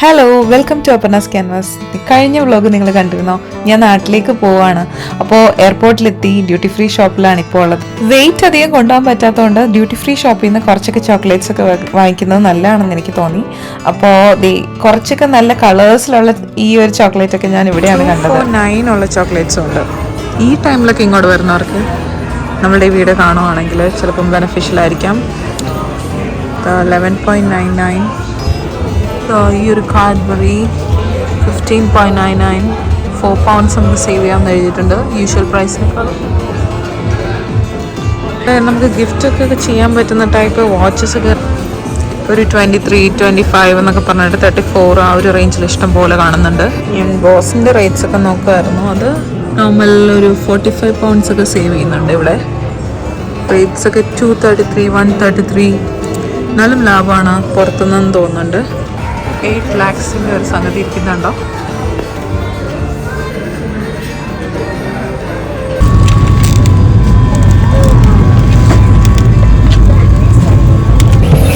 Hello, welcome to Aparna's canvas. കഴിഞ്ഞ vlog നിങ്ങൾ കണ്ടിരുന്നോ? ഞാൻ നാട്ടിലേക്ക് പോവാണ്. അപ്പോൾ എയർപോർട്ടിലെത്തി ഡ്യൂട്ടി ഫ്രീ ഷോപ്പിലാണ് ഇപ്പോൾ ഉള്ളത്. വെയിറ്റ് അധികം കൊണ്ടുപോകാൻ പറ്റാത്തതുകൊണ്ട് ഡ്യൂട്ടി ഫ്രീ ഷോപ്പിൽ നിന്ന് കുറച്ചൊക്കെ ചോക്ലേറ്റ്സ് ഒക്കെ വാങ്ങിക്കുന്നത് നല്ലതാണെന്ന് എനിക്ക് തോന്നി. അപ്പോൾ കുറച്ചൊക്കെ നല്ല കളേഴ്സിലുള്ള ഈ ഒരു ചോക്ലേറ്റ് ഒക്കെ ഞാൻ ഇവിടെയാണ് കണ്ടത്. 9 ഉള്ള ചോക്ലേറ്റ്സും ഉണ്ട്. ഈ ടൈമിലൊക്കെ ഇങ്ങോട്ട് വരുന്നവർക്ക് നമ്മളുടെ ഈ വീഡിയോ കാണുവാണെങ്കിൽ ചിലപ്പം ബെനഫിഷ്യൽ ആയിരിക്കാം. 11.99. ഈ ഒരു കാഡ്ബറി 15.99, 4 pounds നമുക്ക് സേവ് ചെയ്യാമെന്ന് എഴുതിയിട്ടുണ്ട് യൂഷ്വൽ പ്രൈസിനേക്കാളും. നമുക്ക് ഗിഫ്റ്റൊക്കെ ചെയ്യാൻ പറ്റുന്ന ടൈപ്പ് വാച്ചസ് ഒക്കെ ഒരു 23, 25 എന്നൊക്കെ പറഞ്ഞിട്ട് 34 ആ ഒരു റേഞ്ചിൽ ഇഷ്ടം പോലെ കാണുന്നുണ്ട്. ഞാൻ ബോസിൻ്റെ റേറ്റ്സ് ഒക്കെ നോക്കുമായിരുന്നു. അത് നോർമൽ ഒരു 45 pounds ഒക്കെ സേവ് ചെയ്യുന്നുണ്ട് ഇവിടെ. റേറ്റ്സ് ഒക്കെ 233, 133. എന്നാലും ലാഭമാണ് പുറത്തുനിന്ന് തോന്നുന്നുണ്ട്. 8 lakhs ഒരു സംഗതി ഇരിക്കുന്നുണ്ടോ?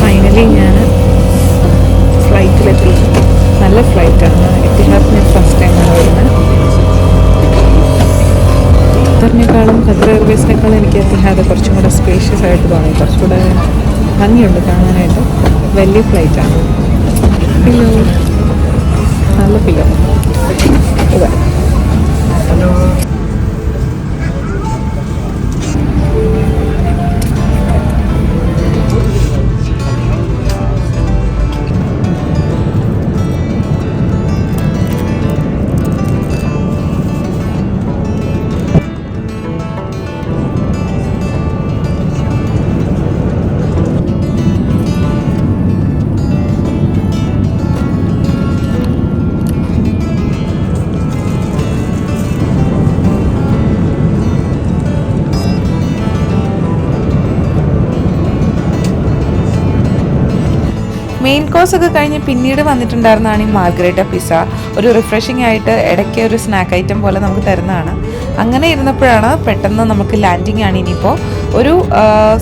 ഫൈനലി ഞാൻ ഫ്ലൈറ്റിലെത്തി. നല്ല ഫ്ലൈറ്റാണ്. എത്തിഹാദ് ഞാൻ ഫസ്റ്റ് ടൈമാണ് വരുന്നത്. ഖത്തറിനേക്കാളും ഖത്തർ എയർവേസിനേക്കാളും എനിക്ക് എത്തിഹാദ് കുറച്ചും കൂടെ സ്പേഷ്യസ് ആയിട്ട് തോന്നി. കുറച്ചുകൂടെ ഭംഗിയുണ്ട് കാണാനായിട്ട്. വലിയ ഫ്ലൈറ്റാണ്. പില്ലോ, നല്ല പില്ലോ. ഇതാ മെയിൻ കോഴ്സ് ഒക്കെ കഴിഞ്ഞ് പിന്നീട് വന്നിട്ടുണ്ടായിരുന്നതാണ് ഈ മാർഗരേറ്റ പിസ്സ. ഒരു റിഫ്രഷിംഗ് ആയിട്ട് ഇടയ്ക്ക് ഒരു സ്നാക്ക് ഐറ്റം പോലെ നമുക്ക് തരുന്നതാണ്. അങ്ങനെ ഇരുന്നപ്പോഴാണ് പെട്ടെന്ന് നമുക്ക് ലാൻഡിങ് ആണ്. ഇനിയിപ്പോൾ ഒരു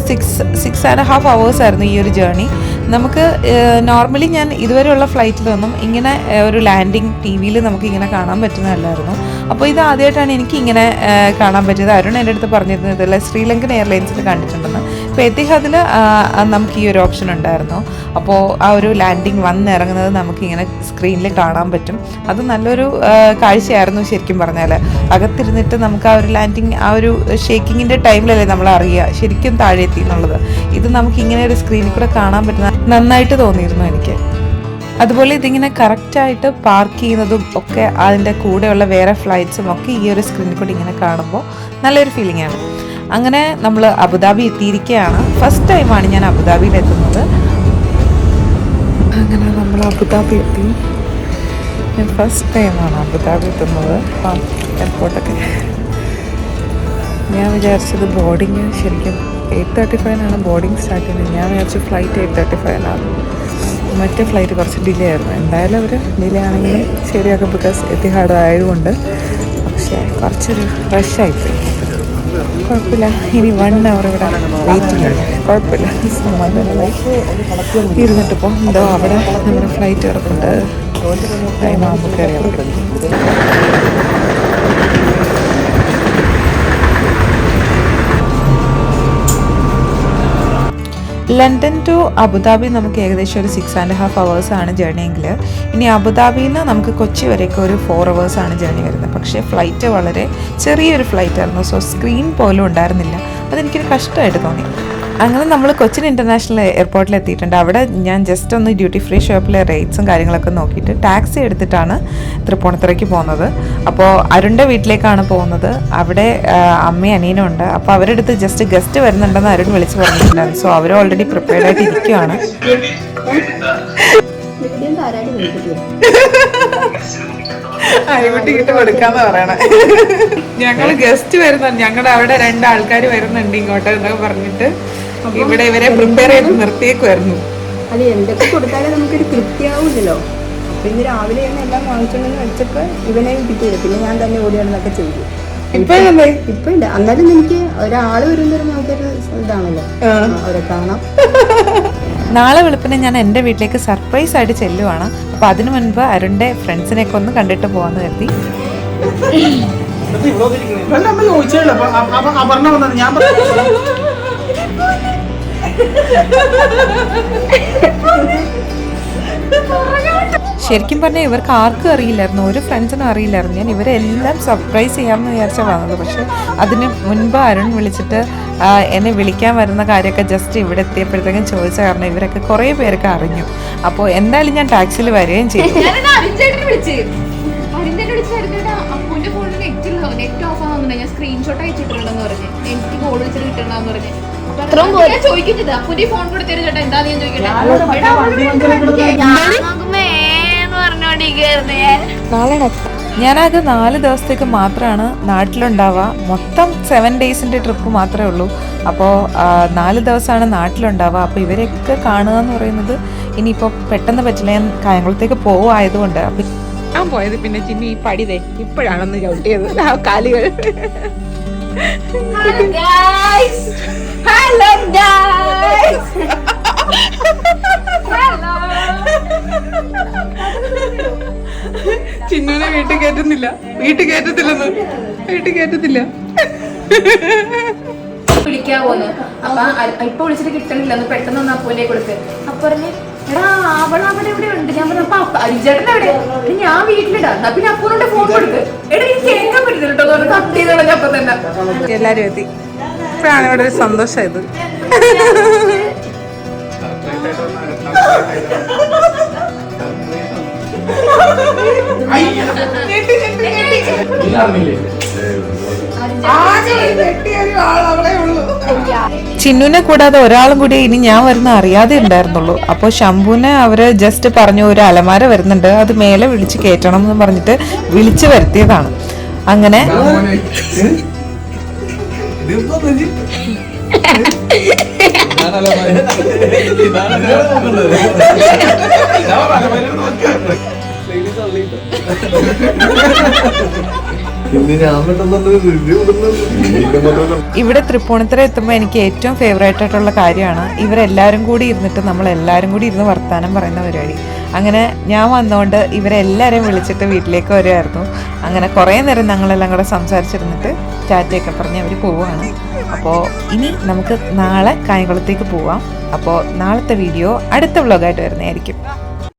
6.5 hours ആയിരുന്നു ഈ ഒരു ജേർണി. നമുക്ക് നോർമലി ഞാൻ ഇതുവരെയുള്ള ഫ്ലൈറ്റിലൊന്നും ഇങ്ങനെ ഒരു ലാൻഡിങ് ടി വിയിൽ നമുക്ക് ഇങ്ങനെ കാണാൻ പറ്റുന്നതല്ലായിരുന്നു. അപ്പോൾ ഇത് ആദ്യമായിട്ടാണ് എനിക്ക് ഇങ്ങനെ കാണാൻ പറ്റിയത്. അരുൺ എൻ്റെ അടുത്ത് പറഞ്ഞിരുന്നത് ഇതല്ല ശ്രീലങ്കൻ എയർലൈൻസിൽ കണ്ടിട്ടുണ്ടെന്ന്. ഇപ്പോൾ എത്തിഹാദിൽ നമുക്ക് ഈ ഒരു ഓപ്ഷൻ ഉണ്ടായിരുന്നു. അപ്പോൾ ആ ഒരു ലാൻഡിങ് വന്നിറങ്ങുന്നത് നമുക്കിങ്ങനെ സ്ക്രീനിൽ കാണാൻ പറ്റും. അത് നല്ലൊരു കാഴ്ചയായിരുന്നു ശരിക്കും പറഞ്ഞാൽ. അകത്തിരുന്നിട്ട് നമുക്ക് ആ ഒരു ലാൻഡിങ്, ആ ഒരു ഷേക്കിങ്ങിൻ്റെ ടൈമിലല്ലേ നമ്മൾ അറിയുക ശരിക്കും താഴെ എത്തി എന്നുള്ളത്. ഇത് നമുക്കിങ്ങനെ ഒരു സ്ക്രീനിൽ കൂടെ കാണാൻ പറ്റുന്ന നന്നായിട്ട് തോന്നിയിരുന്നു എനിക്ക്. അതുപോലെ ഇതിങ്ങനെ കറക്റ്റായിട്ട് പാർക്ക് ചെയ്യുന്നതും ഒക്കെ അതിൻ്റെ കൂടെയുള്ള വേറെ ഫ്ലൈറ്റ്സും ഒക്കെ ഈ ഒരു സ്ക്രീനിൽ കൂടി ഇങ്ങനെ കാണുമ്പോൾ നല്ലൊരു ഫീലിംഗ് ആണ്. അങ്ങനെ നമ്മൾ അബുദാബി എത്തിയിരിക്കുകയാണ്. ഫസ്റ്റ് ടൈമാണ് ഞാൻ അബുദാബിയിൽ എത്തുന്നത്. അങ്ങനെ നമ്മൾ അബുദാബി എത്തി. ഞാൻ ഫസ്റ്റ് ടൈമാണ് അബുദാബി എത്തുന്നത്. എയർപോർട്ടൊക്കെ ഞാൻ വിചാരിച്ചത് ബോർഡിങ് ശരിക്കും 8:35 ബോർഡിങ് സ്റ്റാർട്ട് ചെയ്യുന്നത്. ഞാൻ വിചാരിച്ചു ഫ്ലൈറ്റ് 8:35. മറ്റേ ഫ്ലൈറ്റ് കുറച്ച് ഡിലേ ആയിരുന്നു. എന്തായാലും അവർ ഡിലേ ആണെങ്കിലും ശരിയാക്കും, ബിക്കോസ് എത്തിഹാദ് ആയതുകൊണ്ട്. പക്ഷേ കുറച്ചൊരു റഷായിപ്പോയി. കുഴപ്പമില്ല, ഇനി 1 hour ഇവിടെ വെയിറ്റിംഗ് ആണ്. കുഴപ്പമില്ല, ഇരുന്നിട്ട് ഇപ്പോൾ എന്തോ അവിടെ നമ്മുടെ ഫ്ലൈറ്റ് കിടപ്പുണ്ട്. ടൈം ആകുമ്പോൾ കയറിയാൽ ലണ്ടൻ ടു അബുദാബി നമുക്ക് ഏകദേശം ഒരു 6.5 hours ആണ് ജേർണി എങ്കിൽ, ഇനി അബുദാബിയിൽ നിന്ന് നമുക്ക് കൊച്ചി വരെയൊക്കെ ഒരു 4 hours ആണ് ജേർണി വരുന്നത്. പക്ഷേ ഫ്ലൈറ്റ് വളരെ ചെറിയൊരു ഫ്ലൈറ്റ് ആയിരുന്നു. സോ സ്ക്രീൻ പോലും ഉണ്ടായിരുന്നില്ല. അതെനിക്കൊരു കഷ്ടമായിട്ട് തോന്നി. അങ്ങനെ നമ്മൾ കൊച്ചിൻ ഇൻ്റർനാഷണൽ എയർപോർട്ടിൽ എത്തിയിട്ടുണ്ട്. അവിടെ ഞാൻ ജസ്റ്റ് ഒന്ന് ഡ്യൂട്ടി ഫ്രീ ഷോപ്പിലെ റേറ്റ്സും കാര്യങ്ങളൊക്കെ നോക്കിയിട്ട് ടാക്സി എടുത്തിട്ടാണ് തൃപ്പൂണിത്തുറയ്ക്ക് പോകുന്നത്. അപ്പോൾ അരുണിൻ്റെ വീട്ടിലേക്കാണ് പോകുന്നത്. അവിടെ അമ്മയും അനിയനും ഉണ്ട്. അപ്പോൾ അവരുടെ അടുത്ത് ജസ്റ്റ് ഗസ്റ്റ് വരുന്നുണ്ടെന്ന് അരുൺ വിളിച്ച് പറഞ്ഞിട്ടുണ്ടായിരുന്നു. സോ അവർ ഓൾറെഡി പ്രിപ്പയർഡ് ആയിട്ട് ഇരിക്കുകയാണ്. അരികുട്ടി കിട്ട് കൊടുക്കാന്ന് പറയണേ. ഞങ്ങൾ ഗസ്റ്റ് വരുന്നുണ്ട്, ഞങ്ങളുടെ അവിടെ 2 ആൾക്കാർ വരുന്നുണ്ട് ഇങ്ങോട്ട് എന്നൊക്കെ പറഞ്ഞിട്ട് ഇവിടെ ഇവരെ പ്രിപ്പയർ ചെയ്ത് നിർത്തിയേക്കുമായിരുന്നു. അത് എന്തൊക്കെ കൊടുത്താലും നമുക്കൊരു കൃത്യമാവില്ലല്ലോ. അപ്പൊ ഇന്ന് രാവിലെ എല്ലാം വാങ്ങിച്ചോണ്ടെന്ന് വെച്ചപ്പോ ഇവനെ കിട്ടിയില്ല. പിന്നെ ഞാൻ തന്നെ ഓടിയാണെന്നൊക്കെ ചെയ്തു. ഇപ്പൊ ഇല്ല. എന്നാലും എനിക്ക് ഒരാള് വരുന്നൊരു നമുക്കൊരു ഇതാണല്ലോ, അവരെ കാണാം. നാളെ വെളുപ്പിനെ ഞാൻ എൻ്റെ വീട്ടിലേക്ക് സർപ്രൈസ് ആയിട്ട് ചെല്ലുവാണ്. അപ്പോൾ അതിനു മുൻപ് അരുണിൻ്റെ ഫ്രണ്ട്സിനെയൊക്കെ ഒന്ന് കണ്ടിട്ട് പോകാമെന്ന് കരുതി. ശരിക്കും പറഞ്ഞാൽ ഇവർക്ക് ആർക്കും അറിയില്ലായിരുന്നു, ഒരു ഫ്രണ്ട്സിനും അറിയില്ലായിരുന്നു. ഞാൻ ഇവരെല്ലാം സർപ്രൈസ് ചെയ്യാമെന്ന് വിചാരിച്ചാൽ വന്നത്. പക്ഷെ അതിന് മുൻപ് അരുൺ വിളിച്ചിട്ട് എന്നെ വിളിക്കാൻ വരുന്ന കാര്യമൊക്കെ ജസ്റ്റ് ഇവിടെ എത്തിയപ്പോഴത്തേക്കും ചോദിച്ച കാരണം ഇവരൊക്കെ കുറേ പേരൊക്കെ അറിഞ്ഞു. അപ്പോൾ എന്തായാലും ഞാൻ ടാക്സിയിൽ വരികയും ചെയ്തു. സ്ക്രീൻഷോട്ട് അയച്ചിട്ടുണ്ടെന്ന് പറഞ്ഞു, എനിക്ക് കോൾ വിളിച്ചിട്ട് കിട്ടണ്ടെന്ന് പറഞ്ഞു. ഞാനത് 4 ദിവസത്തേക്ക് മാത്രമാണ് നാട്ടിലുണ്ടാവുക. മൊത്തം 7 ഡേയ്സിൻ്റെ ട്രിപ്പ് മാത്രമേ ഉള്ളൂ. അപ്പോൾ 4 ദിവസമാണ് നാട്ടിലുണ്ടാവുക. അപ്പോൾ ഇവരെയൊക്കെ കാണുക എന്ന് പറയുന്നത് ഇനിയിപ്പോൾ പെട്ടെന്ന് പറ്റില്ല. ഞാൻ കായംകുളത്തേക്ക് പോവായതുകൊണ്ട്. അപ്പം ഞാൻ പോയത് പിന്നെ ചിന്നി ഈ പടിതേ ഇപ്പോഴാണെന്ന് ചവിട്ടിയത് ആ കാലുകൾ. ചിന്നുനെ വീട്ടിൽ കയറ്റത്തില്ല. വിളിക്കാൻ പോന്നു. അപ്പൊ ഇപ്പൊ വിളിച്ചിട്ട് കിട്ടണില്ല. പെട്ടെന്ന് ഒന്ന് അപ്പൂന്റെ കൊടുത്ത്. അപ്പൊ പറഞ്ഞ് എടാ അവളവിടെ ഇവിടെ ഉണ്ട്. ഞാൻ പറഞ്ഞു അപ്പൊ അരിച്ചേട്ടൻ എവിടെ? ഞാൻ വീട്ടിലിടാ. എന്നാ പിന്നെ അപ്പൂനോട് ഫോൺ കൊടുത്ത് എടാ എനിക്ക് കേൾക്കാൻ പറ്റില്ല കേട്ടോ. കട്ട് ചെയ്ത് കളഞ്ഞപ്പോ തന്നെ എല്ലാരും എത്തി. ഇപ്പോഴാണ് ഇവിടെ ഒരു സന്തോഷമായത്. ചിന്നുനെ കൂടാതെ ഒരാളും കൂടി ഇനി ഞാൻ വരുന്ന അറിയാതെ ഉണ്ടായിരുന്നുള്ളൂ. അപ്പോൾ ശംഭുവിനെ അവര് ജസ്റ്റ് പറഞ്ഞു ഒരു അലമാര വരുന്നുണ്ട്, അത് മേലെ വിളിച്ച് കയറ്റണം എന്ന് പറഞ്ഞിട്ട് വിളിച്ചു വരുത്തിയതാണ്. അങ്ങനെ ഇവിടെ തൃപ്പൂണിത്തുറ എത്തുമ്പോൾ എനിക്ക് ഏറ്റവും ഫേവറേറ്റ് ആയിട്ടുള്ള കാര്യമാണ് ഇവരെല്ലാവരും കൂടി ഇരുന്നിട്ട് നമ്മളെല്ലാവരും കൂടി ഇരുന്ന് വർത്താനം പറയുന്ന പരിപാടി. അങ്ങനെ ഞാൻ വന്നുകൊണ്ട് ഇവരെല്ലാവരെയും വിളിച്ചിട്ട് വീട്ടിലേക്ക് വരുമായിരുന്നു. അങ്ങനെ കുറേ നേരം ഞങ്ങളെല്ലാം കൂടെ സംസാരിച്ചിരുന്നിട്ട് ടാറ്റയൊക്കെ പറഞ്ഞ് അവർ പോവുകയാണ്. അപ്പോൾ ഇനി നമുക്ക് നാളെ കായംകുളത്തേക്ക് പോവാം. അപ്പോൾ നാളത്തെ വീഡിയോ അടുത്ത വ്ളോഗായിട്ട് വരുന്നതായിരിക്കും.